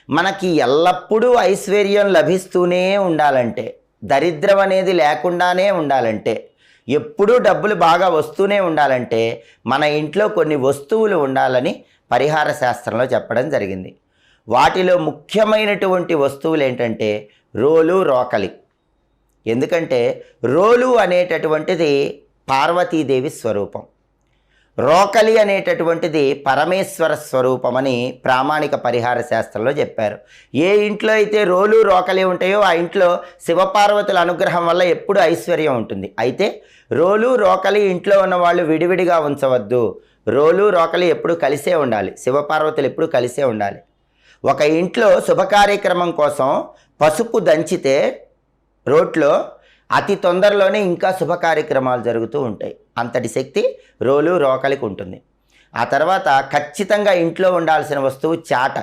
మనకి ఎల్లప్పుడూ ఐశ్వర్యం లభిస్తూనే ఉండాలంటే, దరిద్రం అనేది లేకుండానే ఉండాలంటే, ఎప్పుడూ డబ్బులు బాగా వస్తూనే ఉండాలంటే మన ఇంట్లో కొన్ని వస్తువులు ఉండాలని పరిహార శాస్త్రంలో చెప్పడం జరిగింది. వాటిలో ముఖ్యమైనటువంటి వస్తువులు ఏంటంటే రోలు, రోకలి. ఎందుకంటే రోలు అనేటటువంటిది పార్వతీదేవి స్వరూపం, రోకలి అనేటటువంటిది పరమేశ్వర స్వరూపమని ప్రామాణిక పరిహార శాస్త్రంలో చెప్పారు. ఏ ఇంట్లో అయితే రోలు, రోకలి ఉంటాయో ఆ ఇంట్లో శివపార్వతుల అనుగ్రహం వల్ల ఎప్పుడు ఐశ్వర్యం ఉంటుంది. అయితే రోలు, రోకలి ఇంట్లో ఉన్న వాళ్ళు విడివిడిగా ఉంచవద్దు. రోలు, రోకలి ఎప్పుడు కలిసే ఉండాలి, శివపార్వతులు ఎప్పుడు కలిసే ఉండాలి. ఒక ఇంట్లో శుభకార్యక్రమం కోసం పసుపు దంచితే రోట్లో అతి తొందరలోనే ఇంకా శుభ కార్యక్రమాలు జరుగుతూ ఉంటాయి. అంతటి శక్తి రోలు, రోకలికి ఉంటుంది. ఆ తర్వాత ఖచ్చితంగా ఇంట్లో ఉండాల్సిన వస్తువు చాట.